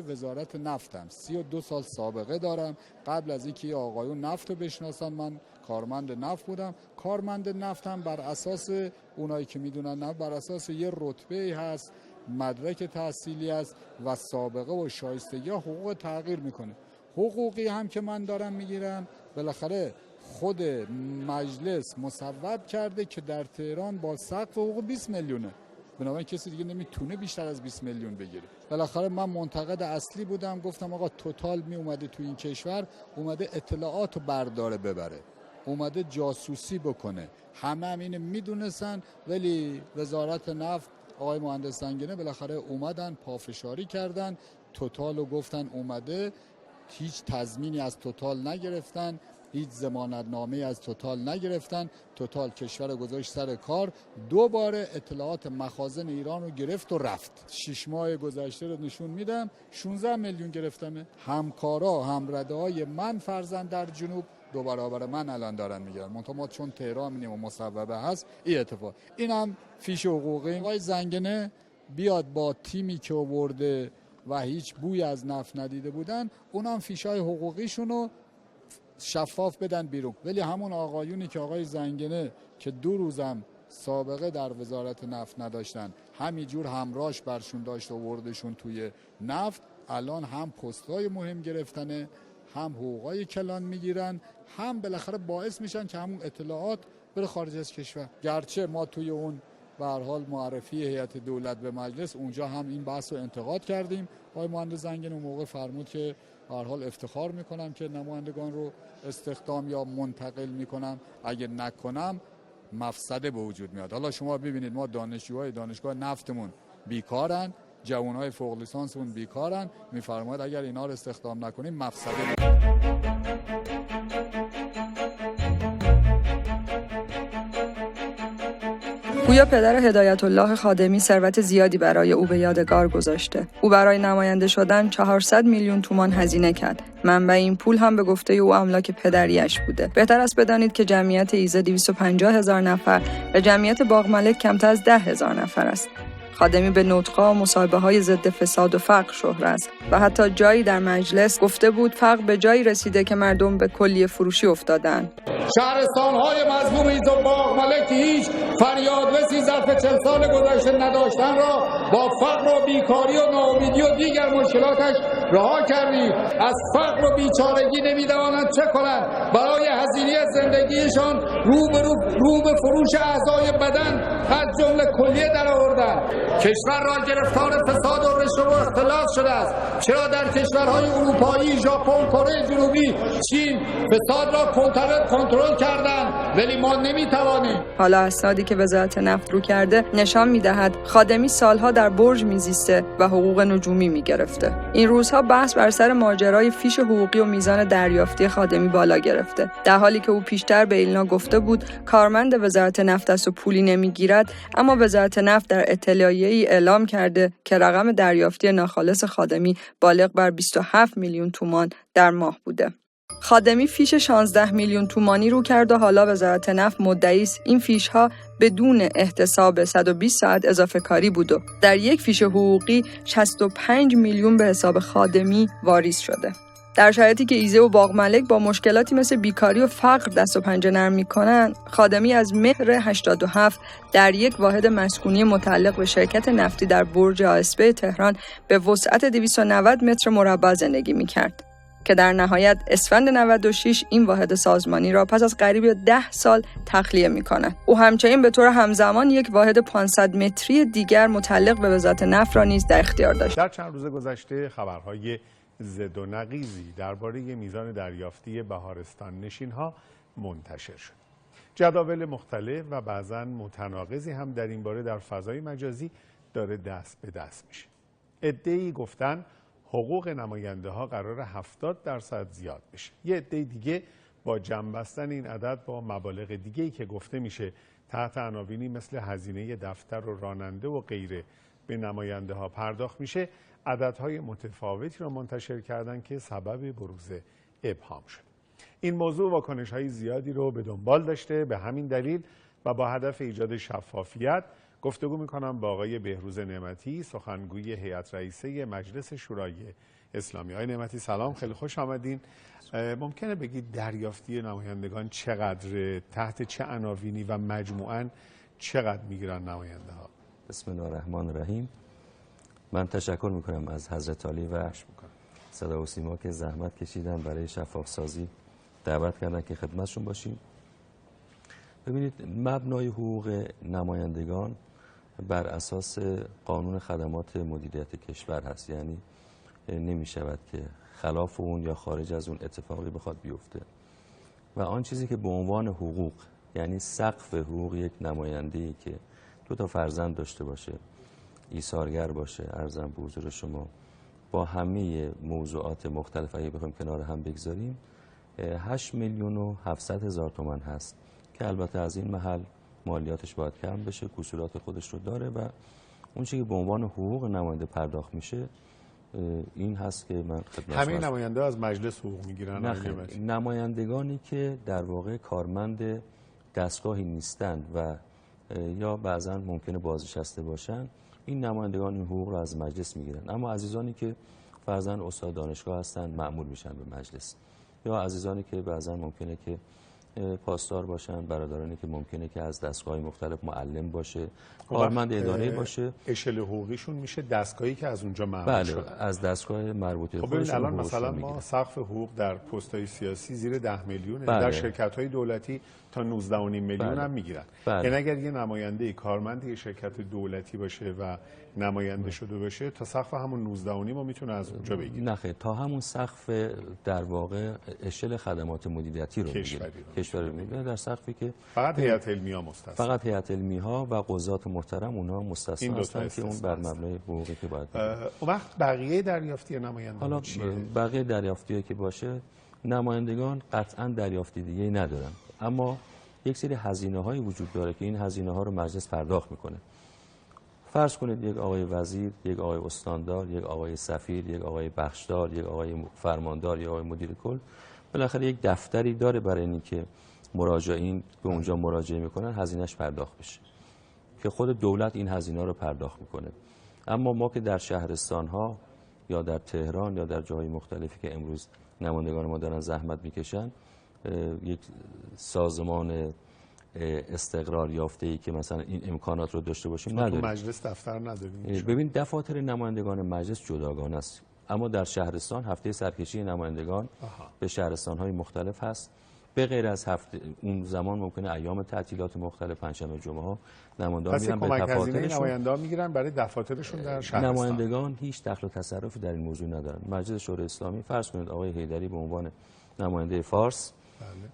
وزارت نفتم. 32 سال سابقه دارم. قبل از اینکه آقایون نفت رو بشناسن من کارمند نفت بودم. کارمند نفتم بر اساس اونایی که میدونن نفت بر اساس یه رتبه هست، مدرک تحصیلی است و سابقه و شایستگی حقوق تغییر میکنه. حقوقی هم که من دارم میگیرم بالاخره خود مجلس مصوب کرده که در تهران با سقف حقوق 20 میلیونه، بنابراین کسی دیگه نمیتونه بیشتر از 20 میلیون بگیره. بالاخره من منتقد اصلی بودم، گفتم آقا توتال می اومده تو این کشور، اومده اطلاعات رو برداره ببره، اومده جاسوسی بکنه، همه هم اینو میدونستن، ولی وزارت نفت آقای مهندس زنگنه بالاخره اومدن پافشاری کردن، توتال رو گفتن اومده، هیچ تضمینی از توتال نگرفتن، هیچ ضمانتنامه از توتال نگرفتن. توتال کشور گذاشت سر کار، دوباره اطلاعات مخازن ایران رو گرفت و رفت. 6 ماه گذشته رو نشون میدم 16 میلیون گرفتمه. همکارا همرده‌های من فرزند در جنوب 2 برابر من الان دارن میگیرن. منتها ما چون تهران می‌بینیم و مصوبه هست این اتفاق. اینم فیش حقوقی آقای زنگنه بیاد با تیمی که آورده و هیچ بوی از نفت ندیده بودن، اونم فیشای حقوقیشونو شفاف بدن بیرون. ولی همون آقایونی که آقای زنگنه که 2 روزم سابقه در وزارت نفت نداشتن، همینجور همراهش برشون داشت آوردشون توی نفت، الان هم پست‌های مهم گرفتنه، هم حقوقای کلان میگیرن، هم بالاخره باعث میشن که همون اطلاعات بره خارج از کشور. گرچه ما توی اون به هر حال معرفی هیئت دولت به مجلس اونجا هم این بحث رو انتقاد کردیم. آقای مهندس زنگنه اون موقع فرمود که به هر حال افتخار میکنم که نمایندگان رو استخدام یا منتقل میکنم، اگه نکنم مفسده به وجود میاد. حالا شما ببینید ما دانشجوهای دانشگاه نفتمون بیکارن، جوانهای فوق لیسانسمون بیکارن، میفرماید اگر اینا رو استخدام نکنیم مفسده میاد. گویا پدر هدایت الله خادمی ثروت زیادی برای او به یادگار گذاشته. او برای نماینده شدن 400 میلیون تومان هزینه کرد. منبع این پول هم به گفته او املاک پدریش بوده. بهتر است بدانید که جمعیت ایزه 250,000 نفر و جمعیت باغملک کمتر از 10,000 نفر است. خادمی به نطق‌ها و مصاحبه‌های ضد فساد و فقر شهره است و حتی جایی در مجلس گفته بود فقر به جایی رسیده که مردم به کلیه فروشی افتادند. شهرستان‌های مظلوم ایزه و باغملک هیچ فریادرسی ظرف 40 سال گذشته نداشتن را با فقر و بیکاری و ناامیدی و دیگر مشکلاتش رها کردیم. از فقر و بیچارگی نمی‌دانند چه کنند. برای هزینه زندگیشان رو به فروش اعضای بدن از جمله کلیه درآوردند. کشور را گرفتار فساد و رشوه و اختلاس شده است. چرا در کشورهای اروپایی، ژاپن، کره جنوبی، چین فساد را کنترل کردند ولی ما نمیتوانیم. حالا اسنادی که وزارت نفت رو کرده نشان میدهد خادمی سالها در برج میزیسته و حقوق نجومی میگرفته. این روزها بحث بر سر ماجرای فیش حقوقی و میزان دریافتی خادمی بالا گرفته، در حالی که او پیشتر به ایلنا گفته بود کارمند وزارت نفت است و پولی نمیگیرد، اما وزارت نفت در اطلاعیه‌ای اعلام کرده که رقم دریافتی ناخالص خادمی بالغ بر 27 میلیون تومان در ماه بوده. خادمی فیش 16 میلیون تومانی رو کرد و حالا وزارت نفت مدعی است این فیش‌ها بدون احتساب 120 ساعت اضافه کاری بود و در یک فیش حقوقی 65 میلیون به حساب خادمی واریز شده. در شرایطی که ایزه و باغملک با مشکلاتی مثل بیکاری و فقر دست و پنجه نرم می‌کنند، خادمی از مهر 87 در یک واحد مسکونی متعلق به شرکت نفتی در برج آسب تهران به وسعت 290 متر مربع زندگی می‌کرد که در نهایت اسفند 96 این واحد سازمانی را پس از قریب 10 سال تخلیه می‌کند. او همچنین به طور همزمان یک واحد 500 متری دیگر متعلق به وزارت نفت را نیز در اختیار داشت. در چند روز گذشته خبرهای ضد و نقیضی درباره میزان دریافتی بهارستان نشین‌ها منتشر شد. جداول مختلف و بعضاً متناقضی هم در این باره در فضای مجازی داره دست به دست میشه. عده‌ای گفتن حقوق نماینده ها قرار 70% زیاد بشه. یه عده دیگه با جمع بستن این عدد با مبالغ دیگه‌ای که گفته میشه تحت عناوینی مثل هزینه دفتر و راننده و غیره به نماینده ها پرداخت میشه، عددهای متفاوتی را منتشر کردن که سبب بروز ابهام شد. این موضوع واکنش‌های زیادی رو به دنبال داشته. به همین دلیل و با هدف ایجاد شفافیت گفتگو میکنم با آقای بهروز نعمتی، سخنگوی هیئت رئیسه مجلس شورای اسلامی. آقای نعمتی سلام، خیلی خوش آمدین. ممکنه بگید دریافتی نمایندگان چقدر، تحت چه عناوینی و مجموعاً چقدر میگیرن نماینده ها؟ بسم الله الرحمن الرحیم. من تشکر میکنم از حضرت عالی و صدا و سیما که زحمت کشیدن برای شفاف سازی، دعوت کردن که خدمتشون باشیم. ببینید، مبنای حقوق نمایندگان بر اساس قانون خدمات مدیریت کشور هست، یعنی نمی شود که خلاف اون یا خارج از اون اتفاقی بخواد بیفته. و آن چیزی که به عنوان حقوق، یعنی سقف حقوق یک نماینده‌ای که 2 فرزند داشته باشه، ایثارگر باشه، عرضم به حضور شما، با همه موضوعات مختلف اگه بخوایم کنار هم بگذاریم 8,700,000 تومان هست که البته از این محل مالیاتش باید کم بشه، کسورات خودش رو داره و اون چیزی که به عنوان حقوق نماینده پرداخت میشه این هست که من خدمت همه نماینده از مجلس حقوق میگیرن؟ نمایندگانی که در واقع کارمند دستگاهی نیستند و یا بعضا ممکنه بازنشسته باشن، این نمایندگان این حقوق رو از مجلس میگیرن. اما عزیزانی که فرضاً استاد دانشگاه هستن مأمور میشن به مجلس، یا عزیزانی که بعضا ممکنه که پاسدار باشن، برادرانی که ممکنه که از دستگاه‌های مختلف معلم باشه، کارمند اداره باشه، اشل حقوقیشون میشه دستگاهی که از اونجا مأمور شده. بله، از دستگاه مربوطه. خب ببین الان مثلا ما سقف حقوق در پست‌های سیاسی زیر 10 میلیونه، در شرکت‌های دولتی تا 19.5 میلیون هم میگیرن. یعنی اگر یه نماینده کارمند یه شرکت دولتی باشه و نماینده شده باشه، تا سقف همون 19.5 ما میتونه از اونجا بگیره. نه خیر، تا همون سقف در واقع اشل خدمات مدیریتی رو میگیره. کشوری میگیره در سقفی که فقط هیئت علمیه مستثنا. فقط هیئت علمیه ها و قضات محترم اونها مستثنا هستن که اون بر مبنای حقوقی که باید اون وقت بقیه دریافتی نماینده حالا بقیه دریافتی که باشه، نمایندگان قطعا دریافتی دیگه ندارن، اما یک سری هزینه‌هایی وجود داره که این هزینه‌ها رو مجلس پرداخت میکنه. فرض کنید یک آقای وزیر، یک آقای استاندار، یک آقای سفیر، یک آقای بخشدار، یک آقای فرماندار، یک آقای مدیر کل بالاخره یک دفتری داره برای اینکه مراجعین به اونجا مراجعه میکنن هزینه‌اش پرداخت بشه، که خود دولت این هزینه رو پرداخت میکنه. اما ما که در شهرستان‌ها یا در تهران یا در جاهای مختلفی که امروز نمایندگان ما دارن زحمت میکشن، یک سازمان استقرار یافته‌ای که مثلا این امکانات رو داشته باشیم نداریم. مجلس دفتر نداریم. ببین، دفاتر نمایندگان مجلس جداگانه است، اما در شهرستان هفته سرکشی نمایندگان به شهرستان‌های مختلف هست. به غیر از هفته اون زمان ممکنه ایام تعطیلات مختلف، پنجشنبه، جمعه ها نمایندگان میرن به دفاترشون. نمایندگان میگیرن برای دفاترشون در شهرستان. نمایندگان هیچ دخل و تصرفی در این موضوع ندارن. مجلس شورای اسلامی فرض کنید آقای حیدری به عنوان نماینده فارس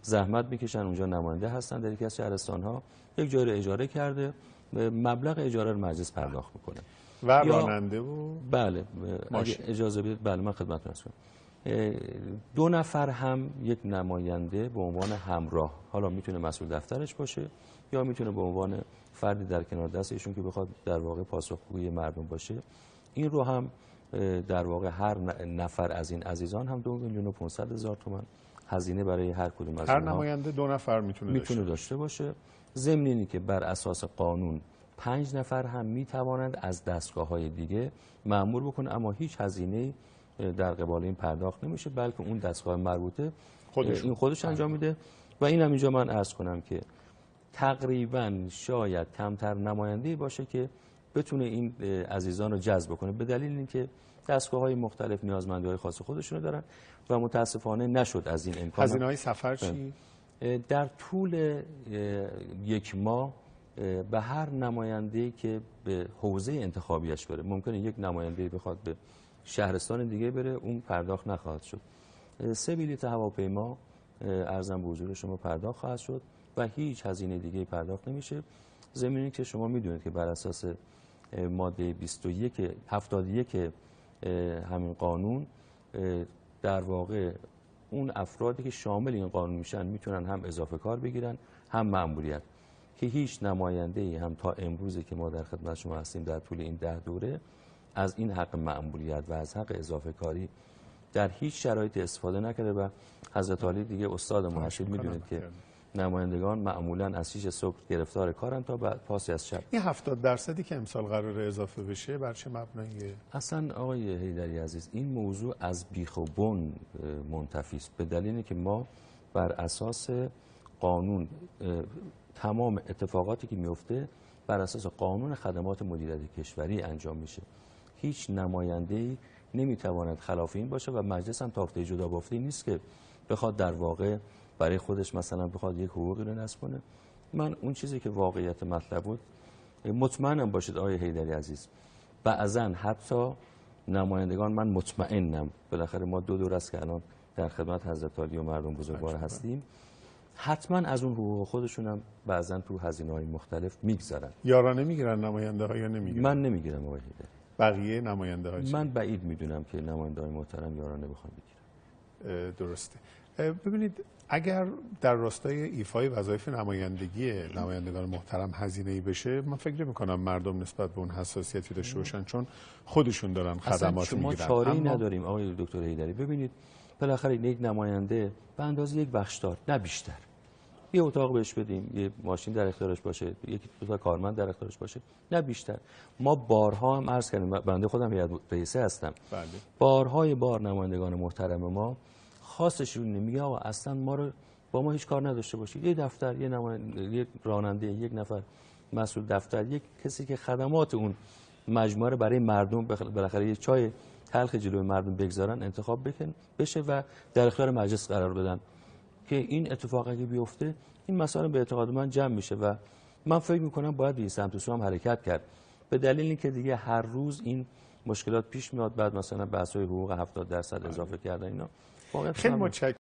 زحمت میکشن اونجا نماینده هستن در یکی از شهرستان‌ها، یک جای رو اجاره کرده، مبلغ اجاره رو مجلس پرداخت میکنه و راننده و بله اگه اجازه بدید بله من خدمتتون هستم. 2 نفر هم یک نماینده به عنوان همراه، حالا میتونه مسئول دفترش باشه یا میتونه به عنوان فردی در کنار دست ایشون که بخواد در واقع پاسخگوی مردم باشه، این رو هم در واقع هر نفر از این عزیزان هم 2,500,000 تومان هزینه برای هر کدوم از هر اونها نماینده 2 نفر میتونه داشته باشه. ضمن اینی که بر اساس قانون 5 نفر هم میتوانند از دستگاه‌های دیگه مأمور بکنه، اما هیچ هزینه‌ای در قبال این پرداخت نمیشه، بلکه اون دستگاه مربوطه خودش انجام میده. و این هم اینجا من عرض کنم که تقریبا شاید کمتر نماینده‌ای باشه که بتونه این عزیزان رو جذب کنه، به دلیل اینکه دستگاه‌های مختلف نیازمندی‌های خاص خودشونو دارن و متاسفانه نشد از این امکان. هزینه‌های سفر چی؟ در طول 1 ماه به هر نماینده‌ای که به حوزه انتخابیش بره، ممکنه یک نماینده بخواد به شهرستان دیگه بره، اون پرداخت نخواهد شد. 3 بلیت هواپیما ارزم به حضور شما پرداخت خواهد شد و هیچ هزینه دیگه پرداخت نمیشه. زمینی که شما میدونید که بر اساس ماده 71 همین قانون در واقع اون افرادی که شامل این قانون میشن میتونن هم اضافه کار بگیرن هم مأموریت، که هیچ نماینده‌ای هم تا امروزی که ما در خدمت شما هستیم در طول این 10 دوره از این حق مأموریت و از حق اضافه کاری در هیچ شرایطی استفاده نکرده. و حضرت عالی دیگه استاد محشد میدونید که نمایندگان معمولا از 6 صبح گرفتار کارن تا بعد پاسی از شب. این 70% که امسال قرار اضافه بشه بر چه مبناییه؟ اصلا آقای حیدری عزیز این موضوع از بیخ و بن منتفی است، به دلیلی که ما بر اساس قانون تمام اتفاقاتی که میفته بر اساس قانون خدمات مدیریت کشوری انجام میشه. هیچ نماینده‌ای نمیتواند خلاف این باشه و مجلس هم تافته جدا بافته نیست که بخواد در واقع برای خودش مثلا بخواد یک حقوقی رو نصب کنه. من اون چیزی که واقعیت مطلب بود، مطمئنم باشید آقای حیدری عزیز، بعضا حتی نمایندگان، من مطمئنم بالاخره ما دو دور است که الان در خدمت حضرت عالی و مردم بزرگوار هستیم، حتما از اون حقوق خودشون هم بعضا تو هزینه‌های مختلف میگذرن. یارانه میگیرن نماینده ها یا نمیگیرن؟ من نمیگیرم آقای حیدری. بقیه نماینده ها من بعید میدونم که نماینده های محترم یارانه بخوان بگیرن. درسته. ببینید اگر در راستای ایفای وظایف نمایندگی نمایندگان محترم هزینه‌ای بشه، من فکر می‌کنم مردم نسبت به اون حساسیتی داشته باشن، چون خودشون دارن خدمات میگیرن. ما چاره‌ای نداریم آقای دکتر حیدری. ببینید بالاخره یک نماینده به اندازه یک بخشدار، نه بیشتر، یه اتاق بهش بدیم، یه ماشین در اختیارش باشه، یک دو تا کارمند در اختیارش باشه، نه بیشتر. ما بارها هم عرض کردیم، بنده خودم هیئت رئیسه هستم، بله. بارهای بار نمایندگان محترم ما خاصشون میگه آقا اصلا ما رو با ما هیچ کار نداشته باشید. یه دفتر، یه راننده، یک نفر مسئول دفتر، یک کسی که خدمات اون مجموعه رو برای مردم بالاخره یه چای تلخ جلوی مردم بگذارن انتخاب بشه و در اختیار مجلس قرار بدن که این اتفاق اگه بیفته این مسائل به اعتقاد من جمع میشه و من فکر میکنم باید به سمت و سو هم حرکت کرد، به دلیل اینکه دیگه هر روز این مشکلات پیش میاد. بعد مثلا بحث‌های حقوق 70% اضافه کردن اینا. خیلی متشکرم.